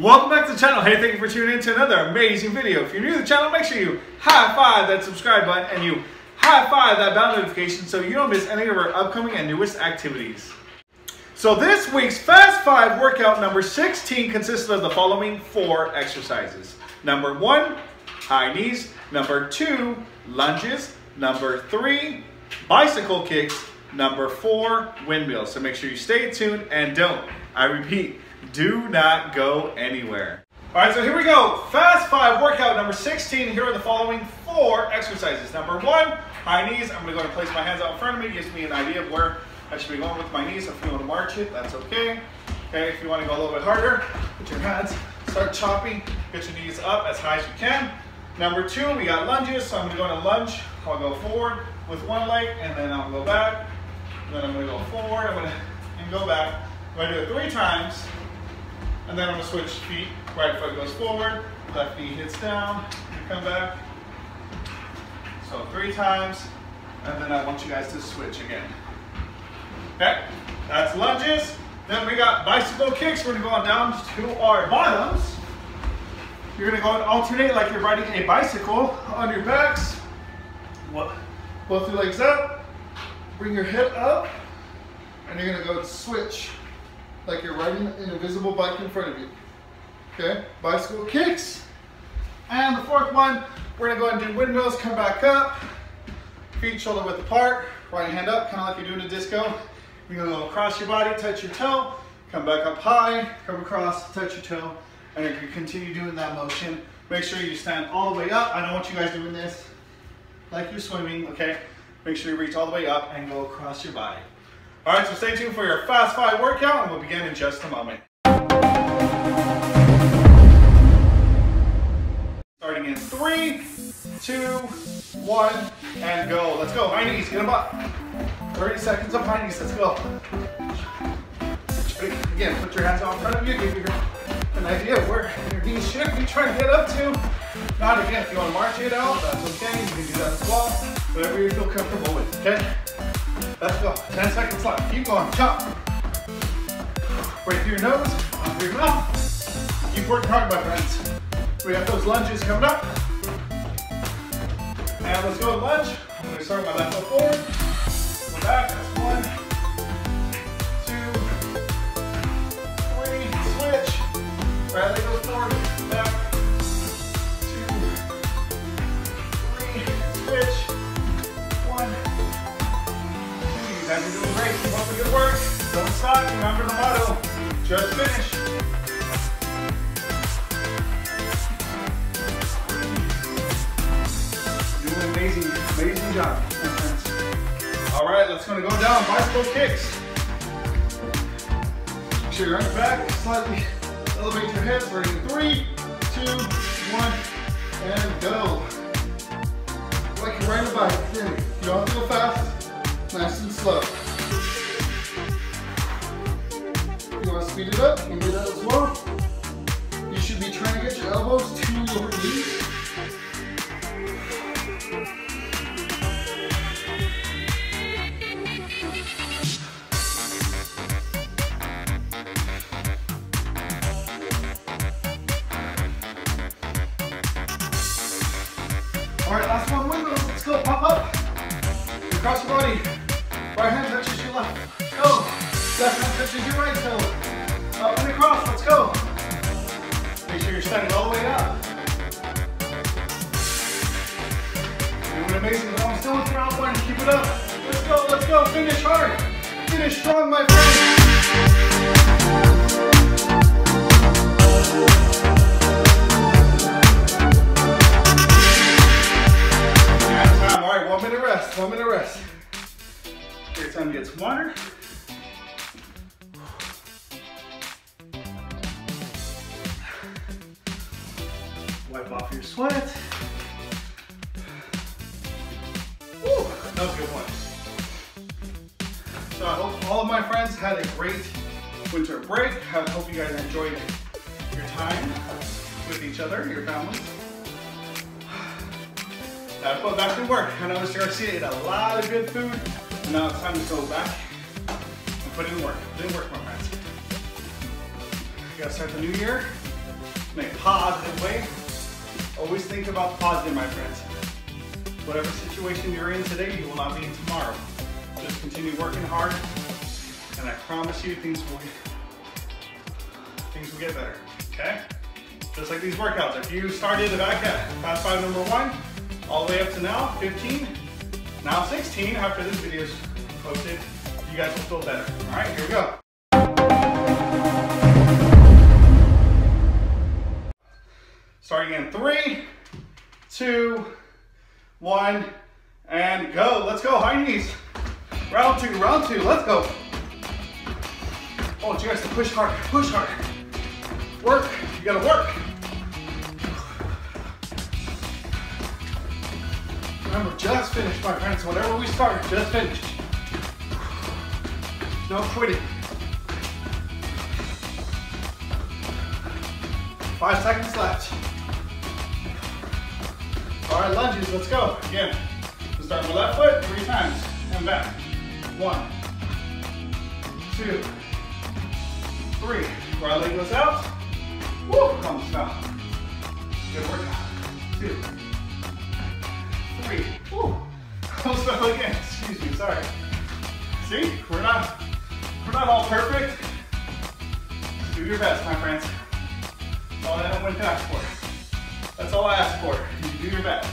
Welcome back to the channel. Hey, thank you for tuning in to another amazing video. If you're new to the channel, make sure you high five that subscribe button and you high five that bell notification so you don't miss any of our upcoming and newest activities. So this week's Fast 5 workout number 16 consists of the following 4 exercises. Number 1, high knees. Number 2, lunges. Number 3, bicycle kicks. Number 4, windmills. So make sure you stay tuned and don't, I repeat, do not go anywhere. All right, so here we go. Fast 5 workout number 16. Here are the following 4 exercises. Number 1, high knees. I'm gonna go and place my hands out in front of me. Gives me an idea of where I should be going with my knees. If you want to march it, that's okay. Okay, if you want to go a little bit harder, put your hands, start chopping, get your knees up as high as you can. Number 2, we got lunges. So I'm gonna go in a lunge. I'll go forward with one leg, and then I'll go back. And then I'm gonna go forward, and go back. I'm gonna do it 3 times. And then I'm gonna switch feet. Right foot goes forward, left knee hits down, and come back. So 3 times, and then I want you guys to switch again. Okay, that's lunges. Then we got bicycle kicks. We're gonna go on down to our bottoms. You're gonna go and alternate like you're riding a bicycle on your backs. Both your legs up, bring your head up, and you're gonna go and switch like you're riding an invisible bike in front of you. Okay, bicycle kicks. And the 4th one, we're gonna go ahead and do windmills. Come back up, feet shoulder width apart, right hand up, kind of like you're doing a disco. You're gonna go across your body, touch your toe, come back up high, come across, touch your toe, and you can continue doing that motion. Make sure you stand all the way up. I don't want you guys doing this like you're swimming, okay? Make sure you reach all the way up and go across your body. All right, so stay tuned for your Fast 5 workout, and we'll begin in just a moment. Starting in 3, 2, 1, and go. Let's go. High knees, get them up. 30 seconds of high knees, let's go. Again, put your hands out in front of you, give you an idea of where your knees should be trying to get up to. Not again, if you want to march it out, that's okay. You can do that as well. Whatever you feel comfortable with, okay? Let's go. 10 seconds left. Keep going. Chop. Breathe through your nose, out through your mouth. Keep working hard, my friends. We have those lunges coming up. And let's go to lunge. I'm going to start my left foot forward. Go back. That's 1, 2, 3. Switch. Right leg goes forward. Back. 2, 3. Switch. 1. You guys are doing great. Keep up the good work. Don't stop. Remember the motto. Just finish. Doing an amazing job. All right, let's go down. Bicycle kicks. Make sure you're on your back. Slightly elevate your head. Starting in 3, 2, 1, and go. Like you're riding a bike. You don't have to go fast. Nice and slow. If you want to speed it up, you can do that as well. You should be trying to get your elbows to your knees. All right, last one, windmill. Let's go, pop up. Across your body. Right hand touches your left. Go. Left hand touches your right toe. Up and across, let's go. Make sure you're standing all the way up. Doing amazing. As long as still with round 1, keep it up. Let's go. Finish hard. Finish strong, my friend. All right, 1 minute rest. 1 minute rest. Your time gets water. Wipe off your sweat. Woo, that was a good one. So I hope all of my friends had a great winter break. I hope you guys enjoyed your time with each other, your families. Now to go back to work. I know Mr. Garcia ate a lot of good food. And now it's time to go back and put in work. Put in work, my friends. You gotta start the new year in a positive way. Always think about the positive, my friends. Whatever situation you're in today, you will not be in tomorrow. Just continue working hard, and I promise you things will get better, okay? Just like these workouts. If you started back at Fast 5 number 1, all the way up to now, 15, now 16, after this video is posted, you guys will feel better. All right, here we go. Starting in 3, 2, 1, and go. Let's go, high knees. Round 2, let's go. I want you guys to push hard, push hard. Work, you gotta work. Remember, just finish, my friends. Whatever we start, just finish. No quitting. 5 seconds left. All right, lunges, let's go. Again, we'll start with left foot 3 times and back. 1, 2, 3. Right leg goes out. Woo, comes down. Good workout. 2, 3. Woo, comes down again. Excuse me, sorry. See, we're not all perfect. Do your best, my friends. That's all I went to ask for. That's all I ask for. You do your best.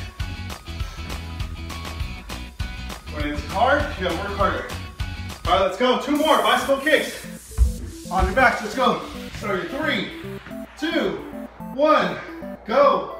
When it's hard, you gotta work harder. All right, let's go. 2 more bicycle kicks. On your backs, let's go. Start your 3, 2, 1, go.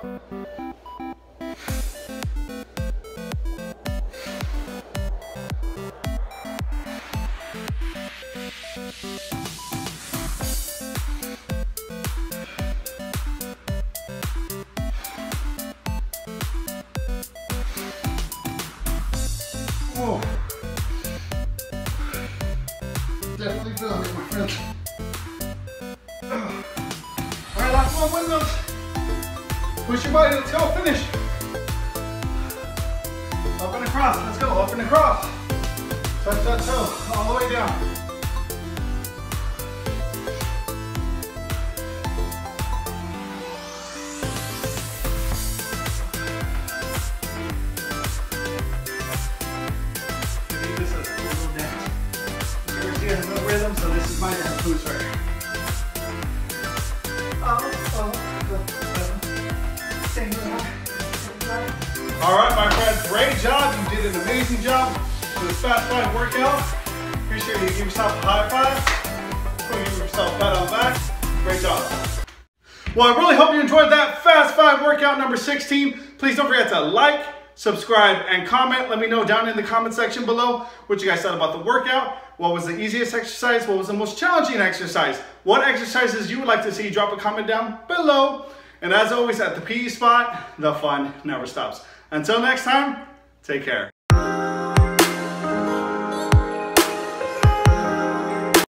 Oh. Definitely feeling it, my friends. All right, last one, windmills. Push your body, let's go, finish. Up and across, let's go, up and across. Touch that toe, all the way down. Garcia has no rhythm, so this is my dance moves right here. All right, my friends, great job. You did an amazing job for this Fast 5 workout. Be sure you give yourself a high five. Give yourself a pat on the back. Great job. Well, I really hope you enjoyed that Fast 5 workout number 16. Please don't forget to like, subscribe, and comment. Let me know down in the comment section below what you guys thought about the workout. What was the easiest exercise? What was the most challenging exercise? What exercises you would like to see? Drop a comment down below. And as always, at the P.E Spot, the fun never stops. Until next time, take care.